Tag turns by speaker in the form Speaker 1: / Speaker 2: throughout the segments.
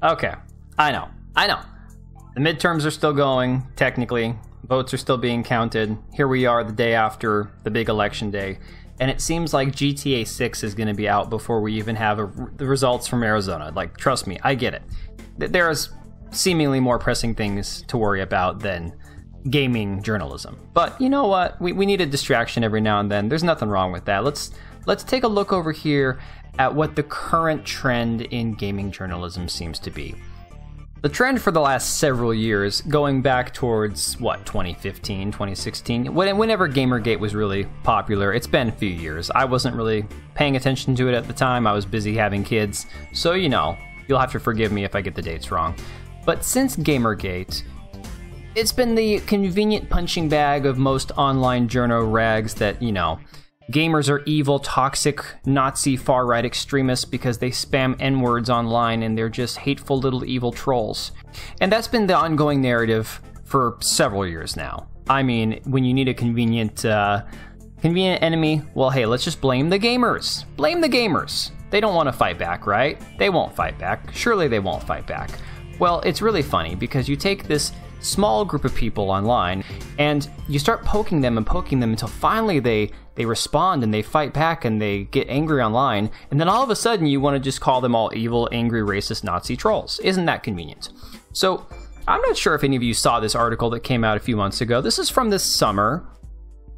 Speaker 1: Okay, I know. The midterms are still going, technically. Votes are still being counted. Here we are the day after the big election day. And it seems like GTA 6 is going to be out before we even have the results from Arizona. Like, trust me, I get it. There's seemingly more pressing things to worry about than gaming journalism. But you know what? We need a distraction every now and then. There's nothing wrong with that. Let's take a look over here at what the current trend in gaming journalism seems to be. The trend for the last several years, going back towards, 2015, 2016, whenever Gamergate was really popular, it's been a few years. I wasn't really paying attention to it at the time. I was busy having kids. So, you'll have to forgive me if I get the dates wrong. But since Gamergate, it's been the convenient punching bag of most online journo rags that, gamers are evil, toxic, Nazi far-right extremists because they spam N-words online and they're just hateful little evil trolls. And that's been the ongoing narrative for several years now. I mean, when you need a convenient enemy, well, hey, let's just blame the gamers. Blame the gamers. They don't want to fight back, right? They won't fight back. Surely they won't fight back. Well, it's really funny because you take this small group of people online and you start poking them until finally they respond and they fight back and they get angry online, and then all of a sudden you want to just call them all evil, angry, racist Nazi trolls. Isn't that convenient? So I'm not sure if any of you saw this article that came out a few months ago. This is from this summer.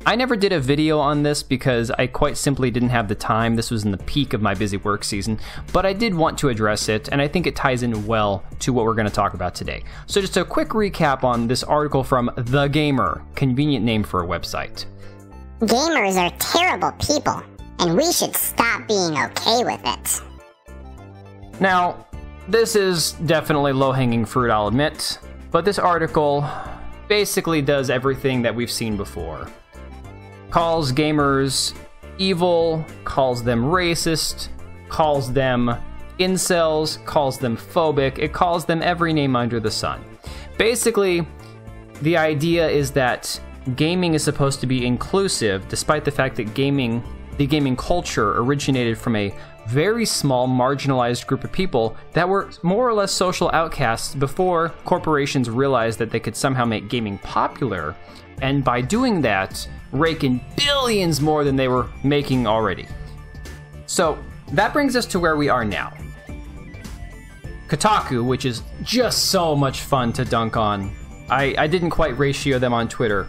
Speaker 1: I never did a video on this because I quite simply didn't have the time. This was in the peak of my busy work season, but I did want to address it, and I think it ties in well to what we're going to talk about today. So just a quick recap on this article from The Gamer, convenient name for a website.
Speaker 2: Gamers are terrible people, and we should stop being okay with it.
Speaker 1: Now, this is definitely low-hanging fruit, I'll admit, but this article basically does everything that we've seen before. Calls gamers evil, calls them racist, calls them incels, calls them phobic, it calls them every name under the sun. Basically, the idea is that gaming is supposed to be inclusive, despite the fact that the gaming culture originated from a very small, marginalized group of people that were more or less social outcasts before corporations realized that they could somehow make gaming popular, and by doing that, rake in billions more than they were making already. So that brings us to where we are now. Kotaku, which is just so much fun to dunk on. I didn't quite ratio them on Twitter,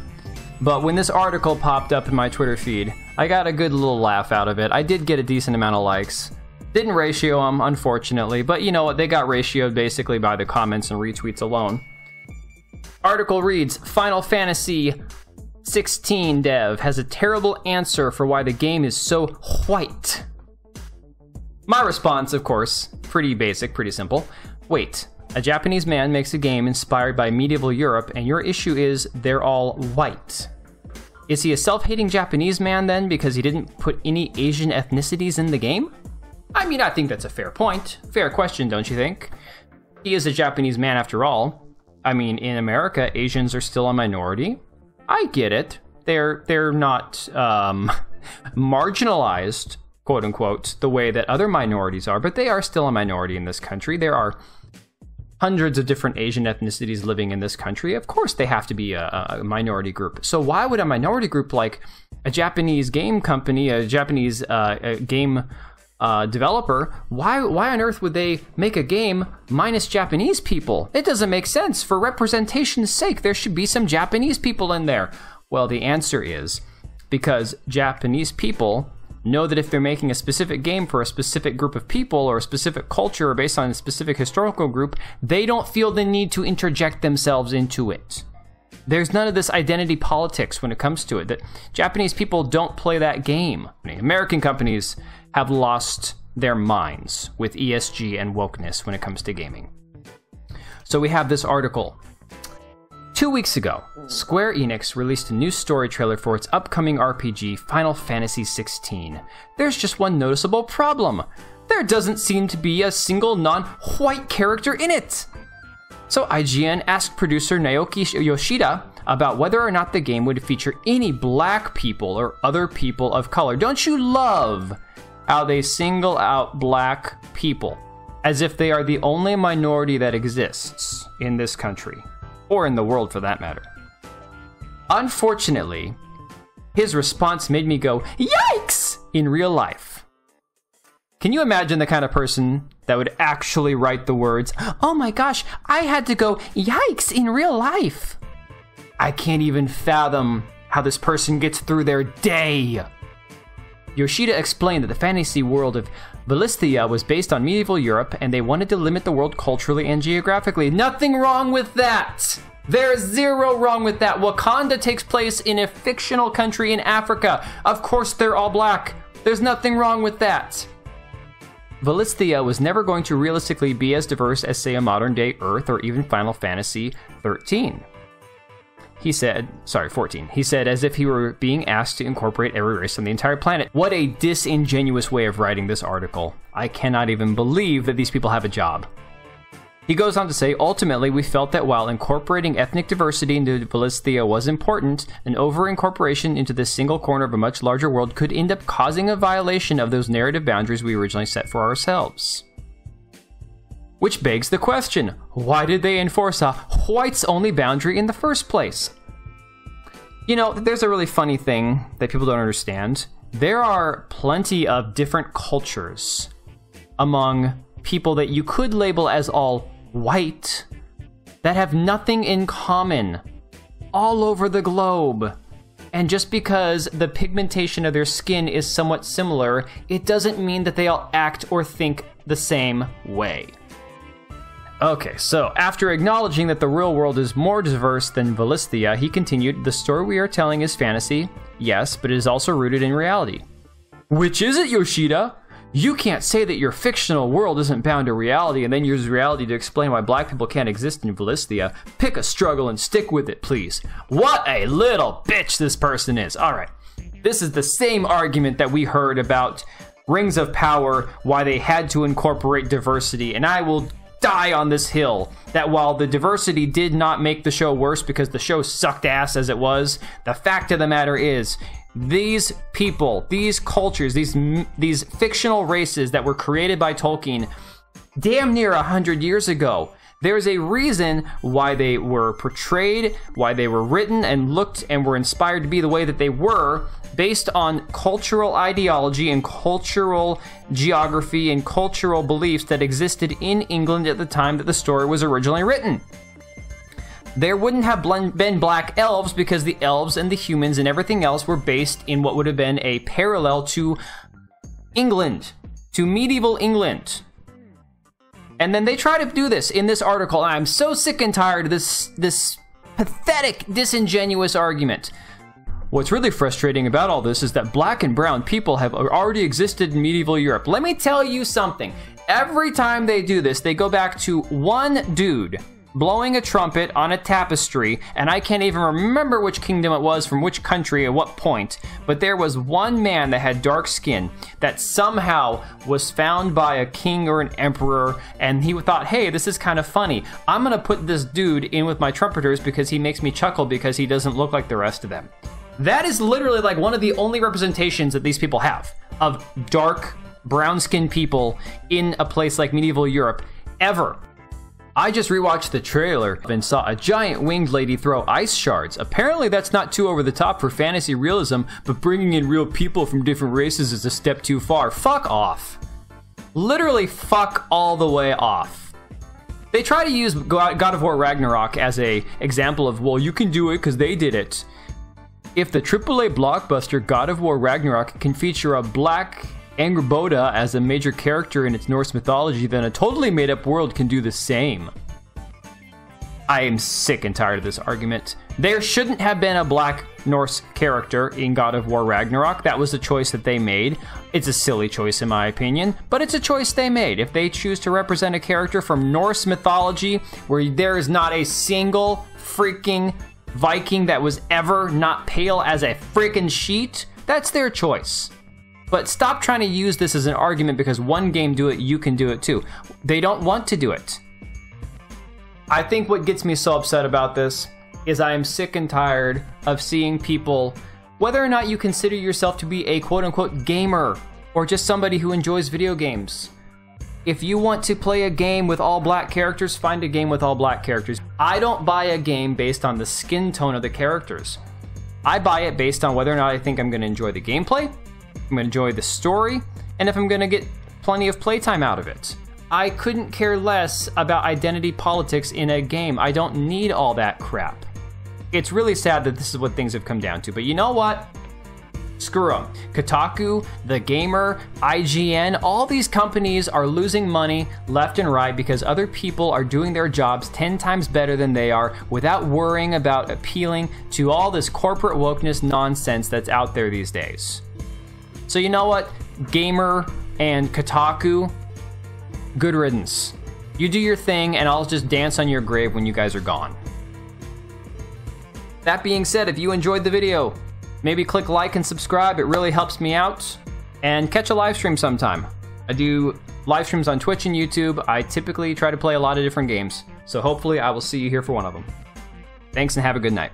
Speaker 1: but when this article popped up in my Twitter feed, I got a good little laugh out of it. I did get a decent amount of likes. Didn't ratio them, unfortunately, but you know what? They got ratioed basically by the comments and retweets alone. Article reads, Final Fantasy 16 dev has a terrible answer for why the game is so white. My response, of course, pretty basic, pretty simple. Wait, a Japanese man makes a game inspired by medieval Europe, and your issue is they're all white. Is he a self-hating Japanese man then because he didn't put any Asian ethnicities in the game? I mean, I think that's a fair point. Fair question, don't you think? He is a Japanese man after all. I mean, in America, Asians are still a minority. I get it. They're not marginalized, quote unquote, the way that other minorities are, but they are still a minority in this country. There are hundreds of different Asian ethnicities living in this country. Of course, they have to be a minority group. So why would a minority group like a Japanese game company, a Japanese game developer, why on earth would they make a game minus Japanese people? It doesn't make sense. For representation's sake, there should be some Japanese people in there. Well, the answer is because Japanese people know that if they're making a specific game for a specific group of people or a specific culture or based on a specific historical group, they don't feel the need to interject themselves into it. There's none of this identity politics when it comes to it. That Japanese people don't play that game. American companies have lost their minds with ESG and wokeness when it comes to gaming. So we have this article. 2 weeks ago, Square Enix released a new story trailer for its upcoming RPG, Final Fantasy XVI. There's just one noticeable problem. There doesn't seem to be a single non-white character in it. So IGN asked producer Naoki Yoshida about whether or not the game would feature any black people or other people of color. Don't you love how they single out black people? as if they are the only minority that exists in this country, or in the world for that matter. Unfortunately, his response made me go, "Yikes!" in real life. Can you imagine the kind of person that would actually write the words, "Oh my gosh, I had to go yikes in real life"? I can't even fathom how this person gets through their day. Yoshida explained that the fantasy world of Velistia was based on medieval Europe, and they wanted to limit the world culturally and geographically. Nothing wrong with that! There's zero wrong with that. Wakanda takes place in a fictional country in Africa. Of course they're all black. There's nothing wrong with that. Velistia was never going to realistically be as diverse as, say, a modern-day Earth or even Final Fantasy 13. He said, 14. He said, as if he were being asked to incorporate every race on the entire planet. What a disingenuous way of writing this article. I cannot even believe that these people have a job. He goes on to say, ultimately, we felt that while incorporating ethnic diversity into Velistia was important, an over-incorporation into this single corner of a much larger world could end up causing a violation of those narrative boundaries we originally set for ourselves. Which begs the question, why did they enforce a whites-only boundary in the first place? You know, there's a really funny thing that people don't understand. There are plenty of different cultures among people that you could label as all white that have nothing in common all over the globe. And just because the pigmentation of their skin is somewhat similar, it doesn't mean that they all act or think the same way. Okay, so after acknowledging that the real world is more diverse than Velistia, he continued, the story we are telling is fantasy, yes, but it is also rooted in reality. Which is it, Yoshida? You can't say that your fictional world isn't bound to reality and then use reality to explain why black people can't exist in Velistia. Pick a struggle and stick with it, please. What a little bitch this person is. All right, this is the same argument that we heard about Rings of Power, why they had to incorporate diversity, and I will die on this hill that while the diversity did not make the show worse because the show sucked ass as it was, the fact of the matter is these people, these cultures, these fictional races that were created by Tolkien damn near 100 years ago, there's a reason why they were portrayed, why they were written and looked and were inspired to be the way that they were, based on cultural ideology and cultural geography and cultural beliefs that existed in England at the time that the story was originally written. There wouldn't have been black elves because the elves and the humans and everything else were based in what would have been a parallel to England, to medieval England. And then they try to do this in this article, and I'm so sick and tired of this pathetic, disingenuous argument. What's really frustrating about all this is that black and brown people have already existed in medieval Europe. Let me tell you something. Every time they do this, they go back to one dude blowing a trumpet on a tapestry, and I can't even remember which kingdom it was from which country at what point, but there was one man that had dark skin that somehow was found by a king or an emperor, and he thought, hey, this is kind of funny. I'm gonna put this dude in with my trumpeters because he makes me chuckle because he doesn't look like the rest of them. That is literally like one of the only representations that these people have of dark, brown-skinned people in a place like medieval Europe ever. I just rewatched the trailer and saw a giant winged lady throw ice shards. Apparently that's not too over the top for fantasy realism, but bringing in real people from different races is a step too far. Fuck off. Literally fuck all the way off. They try to use God of War Ragnarok as a example of, well, you can do it because they did it. If the AAA blockbuster God of War Ragnarok can feature a black Angrboda as a major character in its Norse mythology, then a totally made-up world can do the same. I am sick and tired of this argument. There shouldn't have been a black Norse character in God of War Ragnarok. That was a choice that they made. It's a silly choice in my opinion, but it's a choice they made. If they choose to represent a character from Norse mythology where there is not a single freaking Viking that was ever not pale as a freaking sheet, that's their choice. But stop trying to use this as an argument because one game do it, you can do it too. They don't want to do it. I think what gets me so upset about this is I am sick and tired of seeing people, whether or not you consider yourself to be a quote-unquote gamer or just somebody who enjoys video games, If you want to play a game with all black characters, find a game with all black characters. I don't buy a game based on the skin tone of the characters. I buy it based on whether or not I think I'm going to enjoy the gameplay, I'm going to enjoy the story, and if I'm going to get plenty of playtime out of it. I couldn't care less about identity politics in a game. I don't need all that crap. It's really sad that this is what things have come down to, but you know what? Screw them. Kotaku, The Gamer, IGN, all these companies are losing money left and right because other people are doing their jobs 10 times better than they are without worrying about appealing to all this corporate wokeness nonsense that's out there these days. So you know what? Gamer and Kotaku, good riddance. You do your thing and I'll just dance on your grave when you guys are gone. That being said, if you enjoyed the video, maybe click like and subscribe, it really helps me out. And catch a live stream sometime. I do live streams on Twitch and YouTube. I typically try to play a lot of different games. So hopefully I will see you here for one of them. Thanks and have a good night.